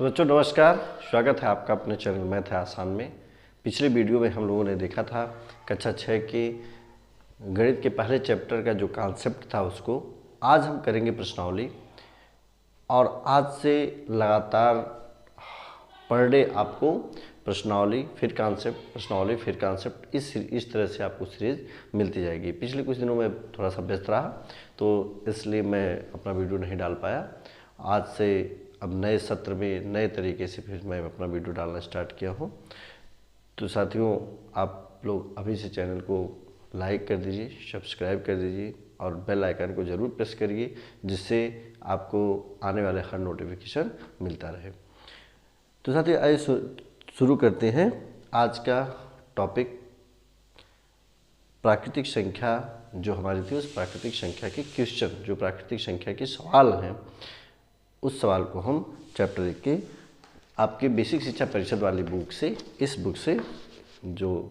तो बच्चों नमस्कार, स्वागत है आपका अपने चैनल मैथ है आसान में। पिछले वीडियो में हम लोगों ने देखा था कक्षा 6 के गणित के पहले चैप्टर का जो कॉन्सेप्ट था उसको आज हम करेंगे प्रश्नावली। और आज से लगातार पर डे आपको प्रश्नावली फिर कॉन्सेप्ट, प्रश्नावली फिर कॉन्सेप्ट, इस तरह से आपको सीरीज मिलती जाएगी। पिछले कुछ दिनों में थोड़ा सा व्यस्त रहा तो इसलिए मैं अपना वीडियो नहीं डाल पाया। आज से अब नए सत्र में नए तरीके से फिर मैं अपना वीडियो डालना स्टार्ट किया हूँ। तो साथियों, आप लोग अभी से चैनल को लाइक कर दीजिए, सब्सक्राइब कर दीजिए और बेल आइकन को ज़रूर प्रेस करिए, जिससे आपको आने वाले हर नोटिफिकेशन मिलता रहे। तो साथियों आइए शुरू करते हैं आज का टॉपिक। प्राकृतिक संख्या जो हमारी थी, उस प्राकृतिक संख्या के क्वेश्चन, जो प्राकृतिक संख्या के सवाल हैं, उस सवाल को हम चैप्टर 1 के आपके बेसिक शिक्षा परिषद वाली बुक से, इस बुक से जो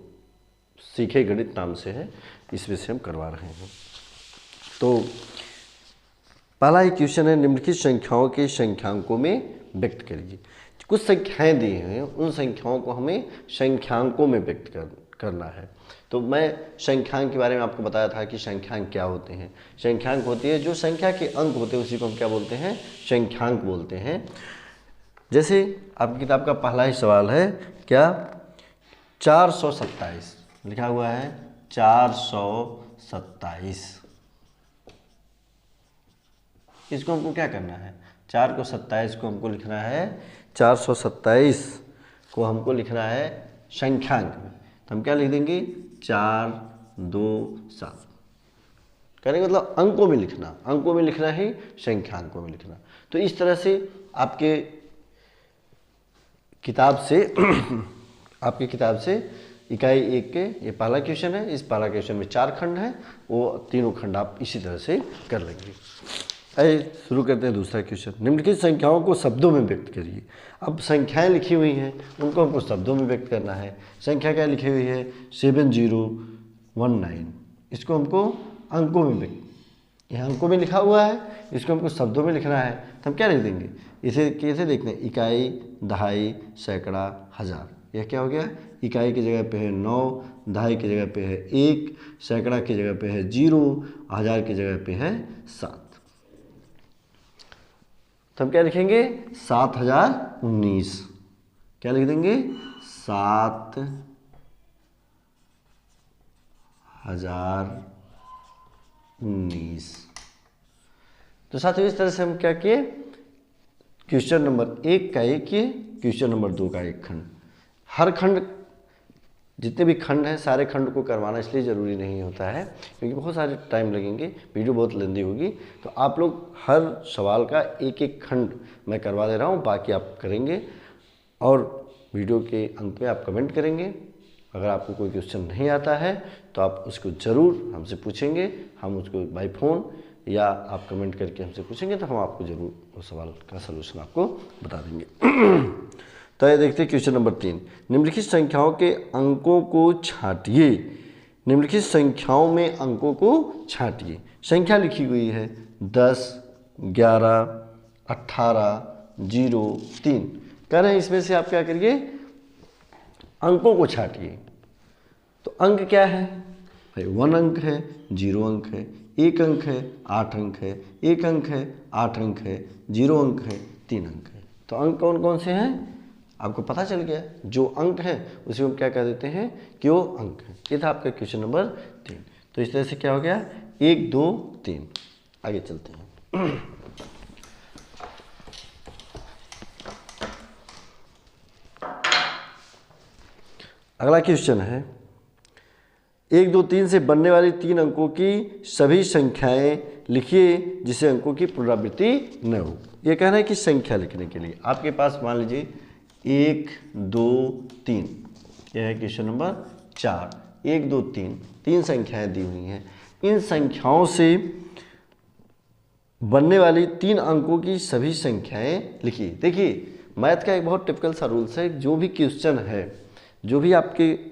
सीखे गणित नाम से है, इसमें से हम करवा रहे हैं। तो पहला ही क्वेश्चन है, निम्नलिखित संख्याओं के संख्यांकों में व्यक्त करिए। कुछ संख्याएं दी हैं, उन संख्याओं को हमें संख्यांकों में व्यक्त करना है। तो मैं संख्यांक के बारे में आपको बताया था कि संख्यांक क्या होते हैं। संख्यांक होती है जो संख्या के अंक होते हैं, उसी को हम क्या बोलते हैं, संख्यांक बोलते हैं। जैसे आपकी किताब का पहला ही सवाल है, क्या 427 लिखा हुआ है, 427। इसको हमको क्या करना है, 4 को 27 को हमको लिखना है, 427 को हमको लिखना है संख्यांक में। तो हम क्या लिख देंगे, 4 2 7 करेंगे, मतलब अंकों में लिखना, अंकों में लिखना है, संख्यांकों में लिखना। तो इस तरह से आपके किताब से आपकी किताब से इकाई 1 के ये पहला क्वेश्चन है। इस पहला क्वेश्चन में 4 खंड हैं, वो तीनों खंड आप इसी तरह से कर लेंगे। आइए शुरू करते हैं दूसरा क्वेश्चन। निम्नलिखित संख्याओं को शब्दों में व्यक्त करिए। अब संख्याएं लिखी हुई हैं, उनको हमको शब्दों में व्यक्त करना है। संख्या क्या लिखी हुई है, 7019। इसको हमको अंकों में व्यक्त, यहाँ अंकों में लिखा हुआ है, इसको हमको शब्दों में लिखना है। तो हम क्या लिख देंगे, इसे कैसे देखते हैं, इकाई, दहाई, सैकड़ा, हज़ार। यह क्या हो गया, इकाई की जगह पे है 9, दहाई की जगह पे है 1, सैकड़ा की जगह पे है 0, हज़ार की जगह पे है 7। तो हम क्या लिखेंगे, 7019। क्या लिख देंगे, 7019। तो साथियों इस तरह से हम क्या किए, क्वेश्चन नंबर 1 का एक किए, क्वेश्चन नंबर 2 का एक खंड। हर खंड, जितने भी खंड हैं, सारे खंड को करवाना इसलिए ज़रूरी नहीं होता है क्योंकि बहुत सारे टाइम लगेंगे, वीडियो बहुत लंबी होगी। तो आप लोग हर सवाल का एक एक खंड मैं करवा दे रहा हूँ, बाकी आप करेंगे और वीडियो के अंत में आप कमेंट करेंगे। अगर आपको कोई क्वेश्चन नहीं आता है तो आप उसको ज़रूर हमसे पूछेंगे, हम उसको बाय फ़ोन या आप कमेंट करके हमसे पूछेंगे तो हम आपको ज़रूर उस सवाल का सलूशन आपको बता देंगे। तो ये देखते हैं क्वेश्चन नंबर 3। निम्नलिखित संख्याओं के अंकों को छांटिए। निम्नलिखित संख्याओं में अंकों को छांटिए। संख्या लिखी हुई है 10, 11, 18, 0, 3। कह रहे हैं इसमें से आप क्या करिए, अंकों को छांटिए। तो अंक क्या है भाई, 1 अंक है, 0 अंक है, 1 अंक है, 8 अंक है, 1 अंक है, 8 अंक है, 0 अंक है, 3 अंक है। तो अंक कौन कौन से हैं आपको पता चल गया। जो अंक है उसे हम क्या कह देते हैं कि वो अंक है। ये था आपका क्वेश्चन नंबर 3। तो इस तरह से क्या हो गया, 1 2 3। आगे चलते हैं। अगला क्वेश्चन है, 1 2 3 से बनने वाली 3 अंकों की सभी संख्याएं लिखिए जिसे अंकों की पुनरावृत्ति न हो। ये कहना है कि संख्या लिखने के लिए आपके पास मान लीजिए 1 2 3, यह है क्वेश्चन नंबर 4। 1 2 3 तीन संख्याएं दी हुई हैं। इन संख्याओं से बनने वाली 3 अंकों की सभी संख्याएं लिखिए। देखिए मैथ का एक बहुत टिपिकल सा रूल्स है, जो भी क्वेश्चन है, जो भी आपके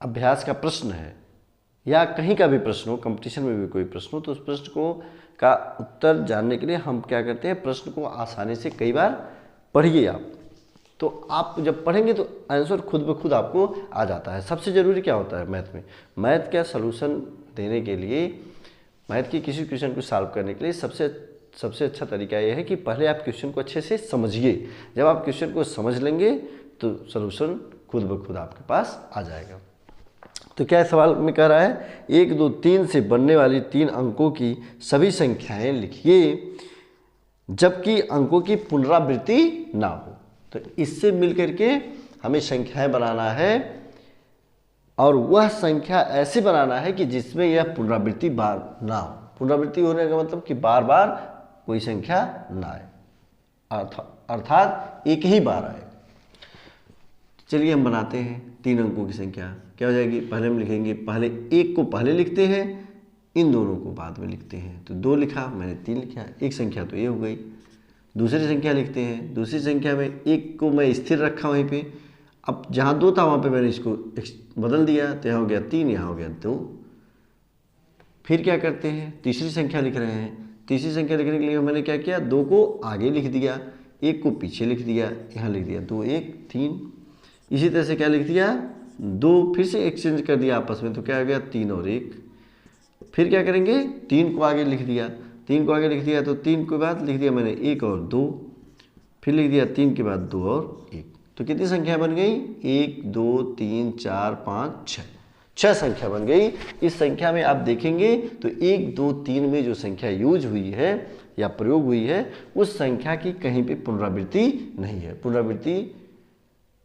अभ्यास का प्रश्न है या कहीं का भी प्रश्न हो, कंपटीशन में भी कोई प्रश्न हो, तो उस प्रश्न को का उत्तर जानने के लिए हम क्या करते हैं, प्रश्न को आसानी से कई बार पढ़िए आप, तो आप जब पढ़ेंगे तो आंसर खुद ब खुद आपको आ जाता है। सबसे ज़रूरी क्या होता है मैथ में, मैथ का सलूशन देने के लिए, मैथ की किसी क्वेश्चन को सॉल्व करने के लिए सबसे अच्छा तरीका यह है कि पहले आप क्वेश्चन को अच्छे से समझिए। जब आप क्वेश्चन को समझ लेंगे तो सलूशन खुद ब खुद आपके पास आ जाएगा। तो क्या सवाल में कह रहा है, 1, 2, 3 से बनने वाली 3 अंकों की सभी संख्याएं लिखिए जबकि अंकों की पुनरावृत्ति ना हो। तो इससे मिलकर के हमें संख्याएं बनाना है और वह संख्या ऐसे बनाना है कि जिसमें यह पुनरावृत्ति बार ना हो। पुनरावृत्ति होने का मतलब कि बार बार कोई संख्या ना आए, अर्थात एक ही बार आए। चलिए हम बनाते हैं 3 अंकों की संख्या। क्या हो जाएगी, पहले हम लिखेंगे, पहले 1 को पहले लिखते हैं, इन दोनों को बाद में लिखते हैं। तो 2 लिखा, मैंने 3 लिखा, एक संख्या तो ये हो गई। दूसरी संख्या लिखते हैं, दूसरी संख्या में 1 को मैं स्थिर रखा वहीं पे, अब जहाँ 2 था वहाँ पे मैंने इसको बदल दिया, तो यहाँ हो गया 3, यहाँ हो गया 2। फिर क्या करते हैं, तीसरी संख्या लिख रहे हैं। तीसरी संख्या लिखने के लिए मैंने क्या किया, 2 को आगे लिख दिया, 1 को पीछे लिख दिया, यहाँ लिख दिया 2, 1, 3। इसी तरह से क्या लिख दिया, 2 फिर से एक्सचेंज कर दिया आपस में, तो क्या हो गया 3 और 1। फिर क्या करेंगे, 3 को आगे लिख दिया, 3 को आगे लिख दिया, तो 3 के बाद लिख दिया मैंने 1 और 2, फिर लिख दिया 3 के बाद 2 और 1। तो कितनी संख्या बन गई, 1, 2, 3, 4, 5, 6 संख्या बन गई। इस संख्या में आप देखेंगे तो 1, 2, 3 में जो संख्या यूज हुई है या प्रयोग हुई है उस संख्या की कहीं पे पुनरावृत्ति नहीं है। पुनरावृत्ति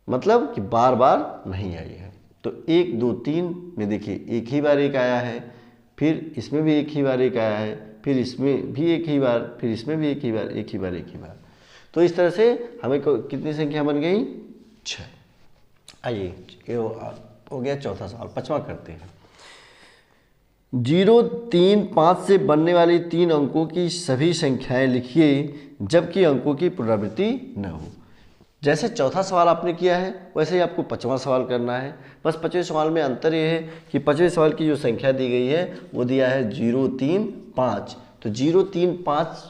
मतलब कि बार बार नहीं आई है। तो 1, 2, 3 में देखिए एक ही बार 1 आया है, फिर इसमें भी एक ही बार 1 आया है, फिर इसमें भी एक ही बार, फिर इसमें भी एक ही बार, एक ही बार, एक ही बार। तो इस तरह से हमें कितनी संख्या बन गई, 6। आइए ये हो गया चौथा सवाल। 5वां करते हैं। 0, 3, 5 से बनने वाली 3 अंकों की सभी संख्याएं लिखिए जबकि अंकों की पुनरावृत्ति न हो। जैसे चौथा सवाल आपने किया है वैसे ही आपको 5वां सवाल करना है। बस 5वें सवाल में अंतर ये है कि 5वें सवाल की जो संख्या दी गई है वो दिया है 0, 3, 5। तो 0, 3, 5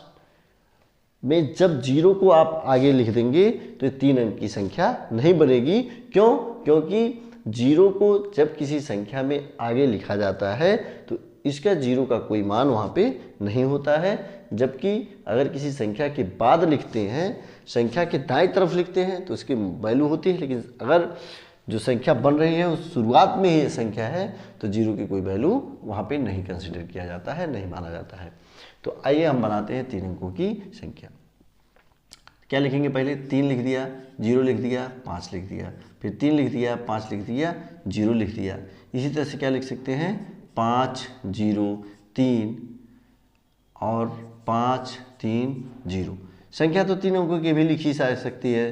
में जब 0 को आप आगे लिख देंगे तो ये 3 अंक की संख्या नहीं बनेगी। क्यों? क्योंकि 0 को जब किसी संख्या में आगे लिखा जाता है तो इसका 0 का कोई मान वहाँ पे नहीं होता है, जबकि अगर किसी संख्या के बाद लिखते हैं, संख्या के दाईं तरफ लिखते हैं तो उसकी वैल्यू होती है। लेकिन अगर जो संख्या बन रही है उस शुरुआत में ही संख्या है तो 0 की कोई वैल्यू वहाँ पे नहीं कंसिडर किया जाता है, नहीं माना जाता है। तो आइए हम बनाते हैं 3 अंकों की संख्या। क्या लिखेंगे, पहले 3 लिख दिया, 0 लिख दिया, 5 लिख दिया, फिर 3 लिख दिया, 5 लिख दिया, 0 लिख दिया। इसी तरह से क्या लिख सकते हैं, 5, 0, 3 और 5, 3, 0। संख्या तो 3 अंकों की भी लिखी जा सकती है,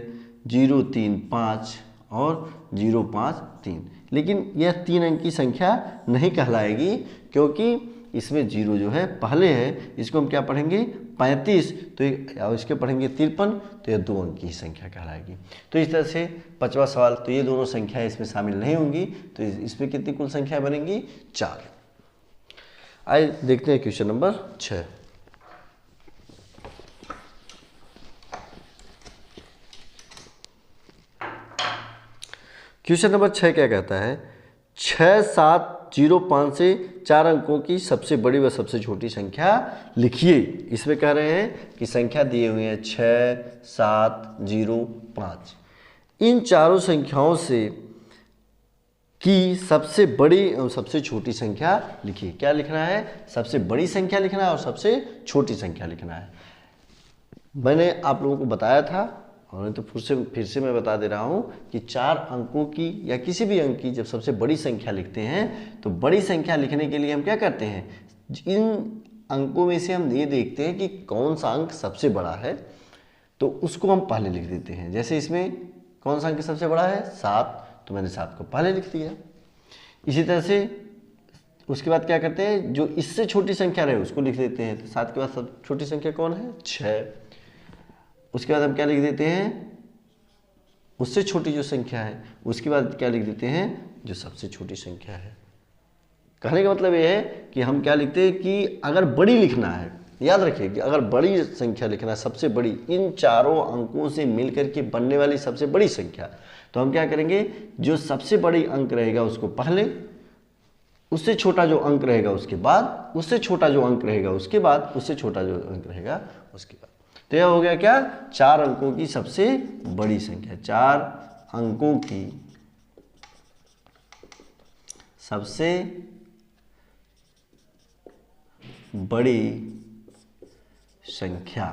0, 3, 5 और 0, 5, 3। लेकिन यह 3 अंक की संख्या नहीं कहलाएगी क्योंकि इसमें 0 जो है पहले है। इसको हम क्या पढ़ेंगे, 35, तो इसके पढ़ेंगे 53, तो यह 2 अंक की संख्या कहलाएगी। तो इस तरह से 5वां सवाल, तो ये दोनों संख्याएं इसमें शामिल नहीं होंगी, तो इसमें कितनी कुल संख्या बनेंगी, 4। आइए देखते हैं क्वेश्चन नंबर 6। क्वेश्चन नंबर 6 क्या कहता है, 6, 7, 0, 5 से 4 अंकों की सबसे बड़ी व सबसे छोटी संख्या लिखिए। इसमें कह रहे हैं कि संख्या दिए हुए हैं 6, 7, 0, 5। इन चारों संख्याओं से की सबसे बड़ी और सबसे छोटी संख्या लिखिए। क्या लिखना है, सबसे बड़ी संख्या लिखना है और सबसे छोटी संख्या लिखना है। मैंने आप लोगों को बताया था और तो फिर से मैं बता दे रहा हूँ कि 4 अंकों की या किसी भी अंक की जब सबसे बड़ी संख्या लिखते हैं तो बड़ी संख्या लिखने के लिए हम क्या करते हैं, इन अंकों में से हम ये देखते हैं कि कौन सा अंक सबसे बड़ा है तो उसको हम पहले लिख देते हैं। जैसे इसमें कौन सा अंक सबसे बड़ा है, 7, तो मैंने 7 को पहले लिख दिया। इसी तरह से उसके बाद क्या करते हैं, जो इससे छोटी संख्या रहे उसको लिख देते हैं। तो 7 के बाद सब छोटी संख्या कौन है, 6। उसके बाद हम क्या लिख देते हैं, उससे छोटी जो संख्या है। उसके बाद क्या लिख देते हैं, जो सबसे छोटी संख्या है। कहने का मतलब ये है कि हम क्या लिखते हैं कि अगर बड़ी लिखना है याद रखिए कि अगर बड़ी संख्या लिखना है, सबसे बड़ी, इन चारों अंकों से मिलकर के बनने वाली सबसे बड़ी संख्या, तो हम क्या करेंगे, जो सबसे बड़ी अंक रहेगा उसको पहले, उससे छोटा जो अंक रहेगा उसके बाद, उससे छोटा जो अंक रहेगा उसके बाद, उससे छोटा जो अंक रहेगा उसके बाद। तो यह हो गया क्या, 4 अंकों की सबसे बड़ी संख्या, 4 अंकों की सबसे बड़ी संख्या।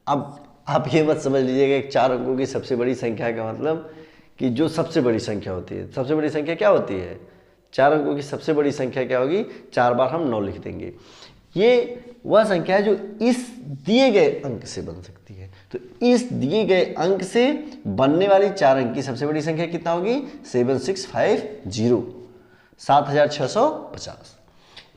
अब आप ये मत समझ लीजिएगा कि 4 अंकों की सबसे बड़ी संख्या का मतलब कि जो सबसे बड़ी संख्या होती है, सबसे बड़ी संख्या क्या होती है, 4 अंकों की सबसे बड़ी संख्या क्या होगी, 4 बार हम 9 लिख देंगे। ये वह संख्या है जो इस दिए गए अंक से बन सकती है। तो इस दिए गए अंक से बनने वाली 4 अंक की सबसे बड़ी संख्या कितना होगी, 7650, 7650।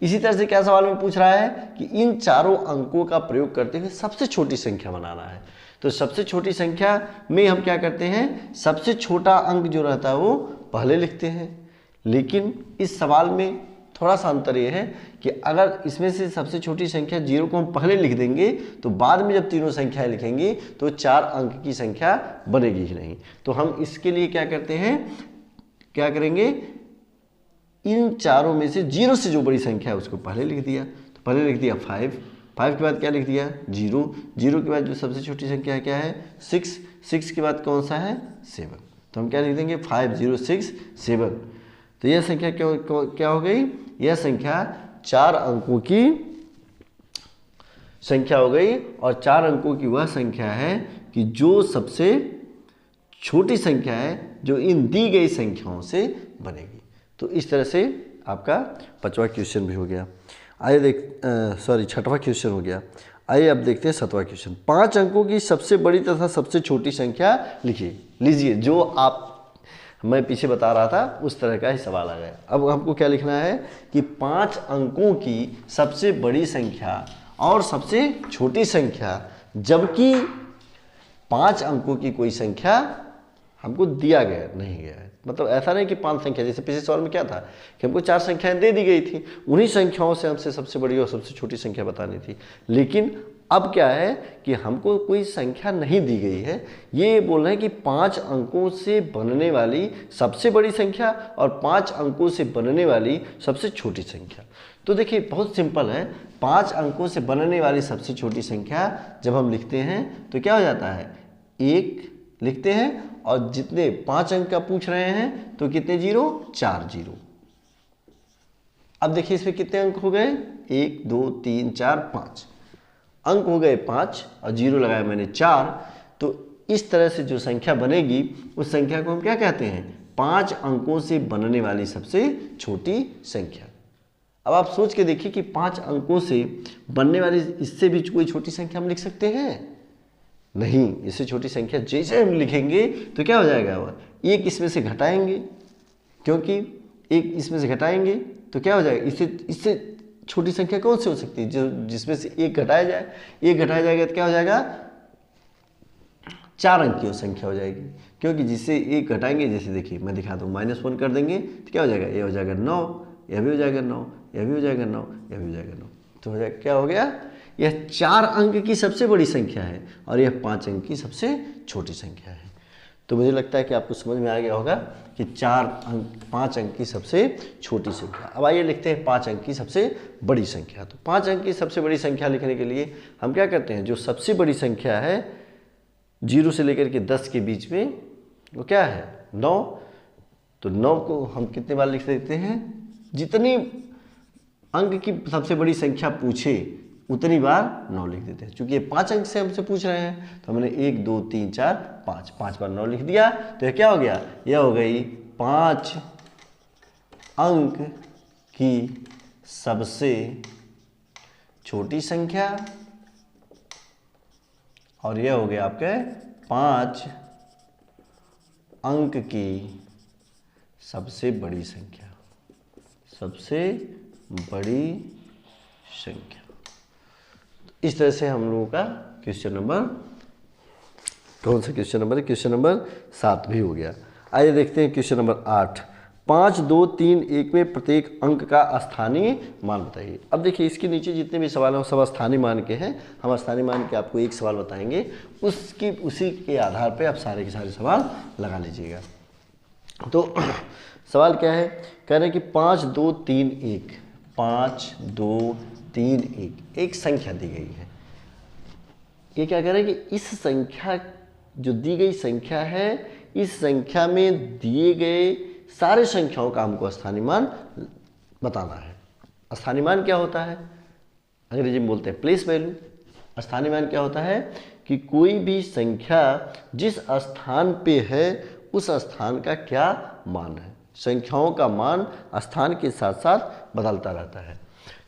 इसी तरह से क्या सवाल में पूछ रहा है कि इन चारों अंकों का प्रयोग करते हुए सबसे छोटी संख्या बनाना है। तो सबसे छोटी संख्या में हम क्या करते हैं, सबसे छोटा अंक जो रहता है वो पहले लिखते हैं। लेकिन इस सवाल में थोड़ा सा अंतर ये है कि अगर इसमें से सबसे छोटी संख्या 0 को हम पहले लिख देंगे तो बाद में जब तीनों संख्याएं लिखेंगे तो 4 अंक की संख्या बनेगी ही नहीं। तो हम इसके लिए क्या करते हैं, क्या करेंगे, इन चारों में से 0 से जो बड़ी संख्या है उसको पहले लिख दिया। तो पहले लिख दिया 5, 5 के बाद क्या लिख दिया 0, 0 के बाद जो सबसे छोटी संख्या है क्या है 6, 6 के बाद कौन सा है 7। तो हम क्या लिख देंगे 5067। तो यह संख्या क्या हो गई, यह संख्या 4 अंकों की संख्या हो गई। और 4 अंकों की वह संख्या है कि जो सबसे छोटी संख्या है जो इन दी गई संख्याओं से बनेगी। तो इस तरह से आपका 5वां क्वेश्चन भी हो गया। आइए छठवां क्वेश्चन हो गया। आइए अब देखते हैं 7वां क्वेश्चन। 5 अंकों की सबसे बड़ी तथा सबसे छोटी संख्या लीजिए। जो आप मैं पीछे बता रहा था उस तरह का ही सवाल आ गया। अब हमको क्या लिखना है कि 5 अंकों की सबसे बड़ी संख्या और सबसे छोटी संख्या, जबकि 5 अंकों की कोई संख्या हमको दिया गया नहीं गया है। मतलब ऐसा नहीं कि 5 संख्या, जैसे पिछले सवाल में क्या था कि हमको 4 संख्याएं दे दी गई थी, उन्हीं संख्याओं से हमसे सबसे बड़ी और सबसे छोटी संख्या बतानी थी। लेकिन अब क्या है कि हमको कोई संख्या नहीं दी गई है, ये बोल रहे हैं कि 5 अंकों से बनने वाली सबसे बड़ी संख्या और 5 अंकों से बनने वाली सबसे छोटी संख्या। तो देखिए बहुत सिंपल है, 5 अंकों से बनने वाली सबसे छोटी संख्या जब हम लिखते हैं तो क्या हो जाता है, 1 लिखते हैं और जितने 5 अंक का पूछ रहे हैं तो कितने 0, 4 0। अब देखिए इसमें कितने अंक हो गए, 1 2 3 4 5 अंक हो गए 5 और 0 लगाया मैंने 4। तो इस तरह से जो संख्या बनेगी उस संख्या को हम क्या कहते हैं, 5 अंकों से बनने वाली सबसे छोटी संख्या। अब आप सोच के देखिए कि 5 अंकों से बनने वाली इससे भी कोई छोटी संख्या हम लिख सकते हैं नहीं। इससे छोटी संख्या जैसे हम लिखेंगे तो क्या हो जाएगा, वह 1 इसमें से घटाएंगे, क्योंकि 1 इसमें से घटाएंगे तो क्या हो जाएगा, इससे छोटी संख्या कौन सी हो सकती है, जो जिसमें से 1 घटाया जाए, 1 घटाया जाएगा तो क्या हो जाएगा, 4 अंक की संख्या हो जाएगी। क्योंकि जिससे 1 घटाएंगे, जैसे देखिए मैं दिखाता हूँ, -1 कर देंगे तो क्या हो जाएगा, ये हो जाएगा 9, यह भी हो जाएगा 9, यह भी हो जाएगा 9, यह भी हो जाएगा 9। तो हो जाएगा क्या हो गया, यह 4 अंक की सबसे बड़ी संख्या है और यह 5 अंक की सबसे छोटी संख्या है। तो मुझे लगता है कि आपको समझ में आ गया होगा कि 5 अंक की सबसे छोटी संख्या। अब आइए लिखते हैं 5 अंक की सबसे बड़ी संख्या। तो 5 अंक की सबसे बड़ी संख्या लिखने के लिए हम क्या करते हैं, जो सबसे बड़ी संख्या है 0 से लेकर के 10 के बीच में वो क्या है 9। तो 9 को हम कितने बार लिख देते हैं, जितनी अंक की सबसे बड़ी संख्या पूछे उतनी बार 9 लिख देते हैं। चूंकि ये 5 अंक से हमसे पूछ रहे हैं तो हमने 1 2 3 4 5 बार 9 लिख दिया। तो यह क्या हो गया, यह हो गई 5 अंक की सबसे छोटी संख्या और यह हो गया आपके 5 अंक की सबसे बड़ी संख्या, सबसे बड़ी संख्या। इस तरह से हम लोगों का क्वेश्चन नंबर, कौन सा क्वेश्चन नंबर है, क्वेश्चन नंबर 7 भी हो गया। आइए देखते हैं क्वेश्चन नंबर 8। 5, 2, 3, 1 में प्रत्येक अंक का स्थानीय मान बताइए। अब देखिए इसके नीचे जितने भी सवाल हैं सब स्थानीय मान के हैं। हम स्थानीय मान के आपको एक सवाल बताएंगे, उसी के आधार पे आप सारे के सारे सवाल लगा लीजिएगा। तो सवाल क्या है, कह रहे हैं कि 5, 2, 3, 1, 5, 2, 3, 1 एक संख्या दी गई है। ये क्या कह रहे हैं कि इस संख्या जो दी गई संख्या है, इस संख्या में दिए गए सारे संख्याओं का हमको स्थानीय मान बताना है। स्थानीय मान क्या होता है, अंग्रेजी में बोलते हैं प्लेस वैल्यू। स्थानीय मान क्या होता है कि कोई भी संख्या जिस स्थान पे है उस स्थान का क्या मान है। संख्याओं का मान स्थान के साथ साथ बदलता रहता है।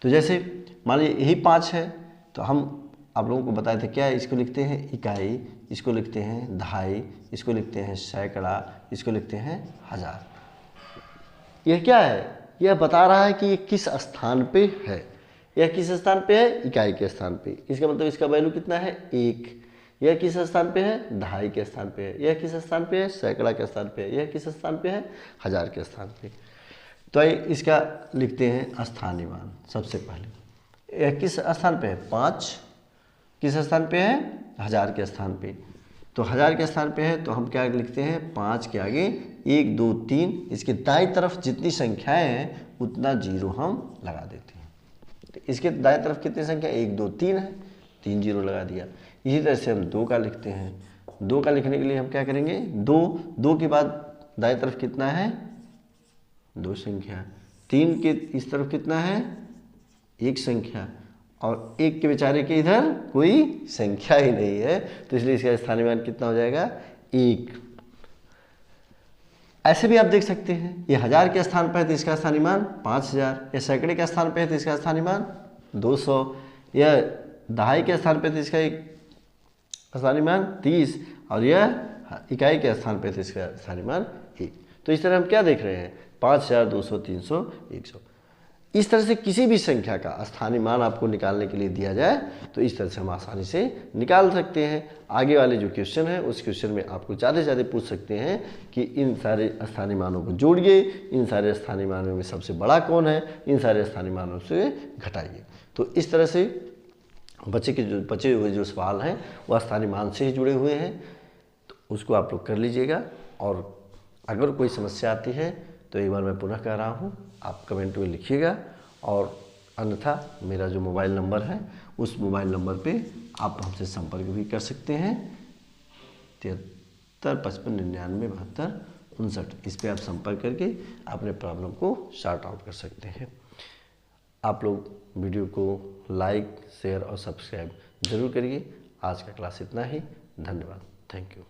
तो जैसे मान लीजिए यही 5 है, तो हम आप लोगों को बताए थे क्या है, इसको लिखते हैं इकाई, इसको लिखते हैं दहाई, इसको लिखते हैं सैकड़ा, इसको लिखते हैं हजार। यह क्या है, यह बता रहा है कि ये किस स्थान पे है। यह किस स्थान पे है, इकाई के स्थान पे। इसका मतलब इसका वैल्यू कितना है, 1। यह किस स्थान पे है, दहाई के स्थान पे है। यह किस स्थान पे है, सैकड़ा के स्थान पे है। यह किस स्थान पे है, हजार के स्थान पे। तो इसका लिखते हैं स्थानीय मान। सबसे पहले यह किस स्थान पे है, 5 किस स्थान पे है, हजार के स्थान पे। तो हजार के स्थान पे है तो हम क्या लिखते हैं, 5 के आगे 1, 2, 3, इसके दाईं तरफ जितनी संख्याएं हैं उतना 0 हम लगा देते हैं। तो इसके दाईं तरफ कितनी संख्या, 1, 2, 3 है, 3 0 लगा दिया। इसी तरह से हम 2 का लिखते हैं। 2 का लिखने के लिए हम क्या करेंगे, 2 के बाद दाईं तरफ कितना है, 2 संख्या। 3 के इस तरफ कितना है, 1 संख्या, और 1 के बेचारे के इधर कोई संख्या ही नहीं है, तो इसलिए इसका स्थानीय मान कितना हो जाएगा, 1। ऐसे भी आप देख सकते हैं, ये हजार के स्थान पर है तो इसका स्थानीय मान 5000, या सैकड़े के स्थान पर है तो इसका स्थानीय मान 200, या दहाई के स्थान पर तो इसका एक स्थानीय मान 30, और यह इकाई के स्थान पर तो इसका स्थानीय मान 1। तो इस तरह हम क्या देख रहे हैं, 5000, 200, 300, 100। इस तरह से किसी भी संख्या का स्थानीय मान आपको निकालने के लिए दिया जाए तो इस तरह से हम आसानी से निकाल सकते हैं। आगे वाले जो क्वेश्चन है उस क्वेश्चन में आपको ज़्यादा से ज़्यादा पूछ सकते हैं कि इन सारे स्थानीय मानों को जोड़िए, इन सारे स्थानीय मानों में सबसे बड़ा कौन है, इन सारे स्थानीय मानों से घटाइए। तो इस तरह से बचे हुए जो सवाल हैं वह स्थानीय मान से ही जुड़े हुए हैं, तो उसको आप लोग कर लीजिएगा। और अगर कोई समस्या आती है तो एक बार मैं पुनः कह रहा हूँ, आप कमेंट में लिखिएगा, और अन्यथा मेरा जो मोबाइल नंबर है उस मोबाइल नंबर पे आप हमसे संपर्क भी कर सकते हैं, 73 55 99 72 59। इस पर आप संपर्क करके अपने प्रॉब्लम को सॉर्ट आउट कर सकते हैं। आप लोग वीडियो को लाइक, शेयर और सब्सक्राइब जरूर करिए। आज का क्लास इतना ही, धन्यवाद, थैंक यू।